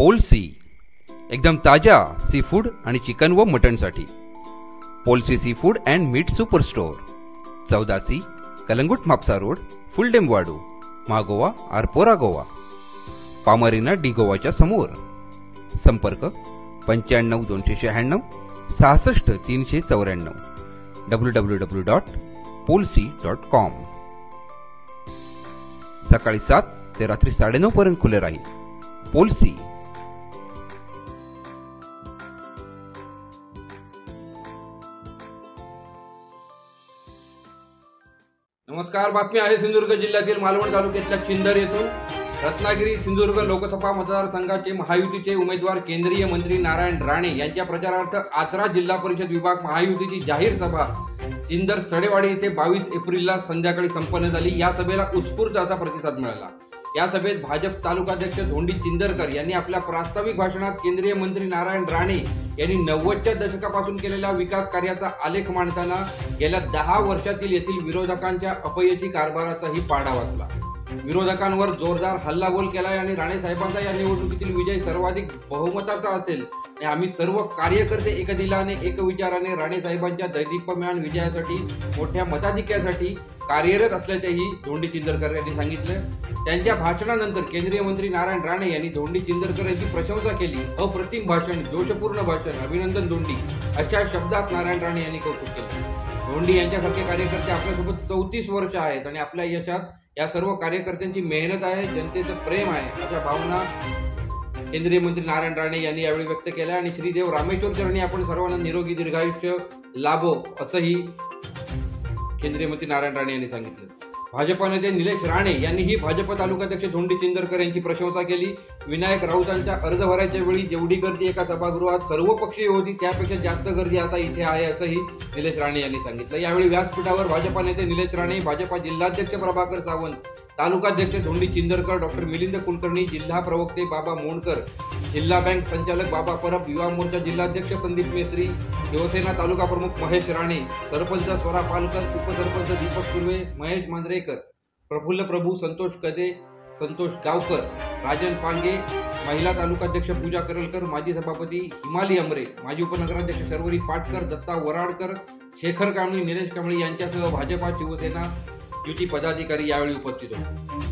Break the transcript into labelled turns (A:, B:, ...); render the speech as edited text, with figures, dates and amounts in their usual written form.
A: पोल्सी एकदम ताजा sea food आणि चिकन व मटनसाठी Polsi sea food and meat super store 14C Calangute Mapusa road फुलडेमवाडू मागोवा आरपोरा गोवा पामरीना डी गोवाच्या समोर संपर्क 95 296 66 394 www.polsi.com सकाळी 7 ते रात्री 9:30 पर्यंत खुले राहील. पोल्सी.
B: नमस्कार. बातमी आहे सिंधुदुर्ग जिल्ह्यातील मालवण तालुक्यातल्या चिंदर येथून. रत्नागिरी सिंधुदुर्ग लोकसभा मतदारसंघाचे महायुतीचे उमेदवार केंद्रीय मंत्री नारायण राणे यांच्या प्रचारार्थ आचरा जिल्हा परिषद विभाग महायुतीची जाहीर सभा चिंदर सडेवाडी येथे 22 एप्रिलला संध्याकाळी संपन्न झाली. या सभेला उत्स्फूर्त असा प्रतिसाद मिळाला. या सभेत भाजप तालुकाध्यक्ष धोंडी चिंदरकर यांनी आपल्या प्रास्ताविक भाषणात केंद्रीय मंत्री नारायण राणे यांनी 90च्या दशकापासून केलेल्या विकास कार्याचा आलेख मांडताना गेल्या 10 वर्षातील येथील विरोधकांच्या अपयशी कारभाराचाही पाढा वाचला. विरोधकांवर जोरदार हल्लाबोल केलाय आणि राणे साहेबांचा या निवडणुकीतील विजय सर्वाधिक बहुमताचा असेल आणि आम्ही सर्व कार्यकर्ते एकदिलाने एकविचाराने राणे साहेबांच्या दैदिप्यमान विजयासाठी मोठ्या मताधिक्यासाठी कार्यरत असल्याचेही धोंडी चिंदरकर यांनी सांगितलं. त्यांच्या भाषणानंतर केंद्रीय मंत्री नारायण राणे यांनी धोंडी चिंदरकर यांची प्रशंसा केली. अप्रतिम भाषण, जोशपूर्ण भाषण, अभिनंदन धोंडी अशा शब्दात नारायण राणे यांनी कौतुक केले. धोंडी यांच्यासारखे कार्यकर्ते आपल्यासोबत 34 वर्ष आहेत आणि आपल्या यशात या सर्व कार्यकर्त्यांची मेहनत आहे, जनतेचं प्रेम आहे अशा भावना केंद्रीय मंत्री नारायण राणे यांनी यावेळी व्यक्त केल्या आणि श्रीदेव रामेश्वर चरणी आपण सर्वांना निरोगी दीर्घायुष्य लाभो असंही केंद्रीय मंत्री नारायण राणे यांनी सांगितलं. भाजप नेते निलेश राणे यांनीही भाजप तालुकाध्यक्ष धोंडी चिंदरकर यांची प्रशंसा केली. विनायक राऊतांच्या अर्ज भरायच्या वेळी जेवढी गर्दी एका सभागृहात सर्वपक्षीय होती त्यापेक्षा जास्त गर्दी आता इथे आहे असंही निलेश राणे यांनी सांगितलं. यावेळी व्यासपीठावर भाजप नेते निलेश राणे, भाजपा जिल्हाध्यक्ष प्रभाकर सावंत, तालुकाध्यक्ष धोंडी चिंदरकर, डॉक्टर मिलिंद कुलकर्णी, जिल्हा प्रवक्ते बाबा मोंडकर, जिल्हा बँक संचालक बाबा परब, युवा मोर्चा जिल्हाध्यक्ष संदीप मेस्त्री, शिवसेना तालुका प्रमुख महेश राणे, सरपंच स्वरा पालकर, उपसरपंच दीपक सुर्वे, महेश मांजरेकर, प्रफुल्ल प्रभू, संतोष कदे, संतोष गावकर, राजन पांगे, महिला तालुकाध्यक्ष पूजा करलकर, माजी सभापती हिमाली अमरे, माजी उपनगराध्यक्ष शर्वरी पाटकर, दत्ता वराडकर, शेखर कांबळी, निलेश कांबळी यांच्यासह भाजपा शिवसेना युती पदाधिकारी यावेळी उपस्थित होते.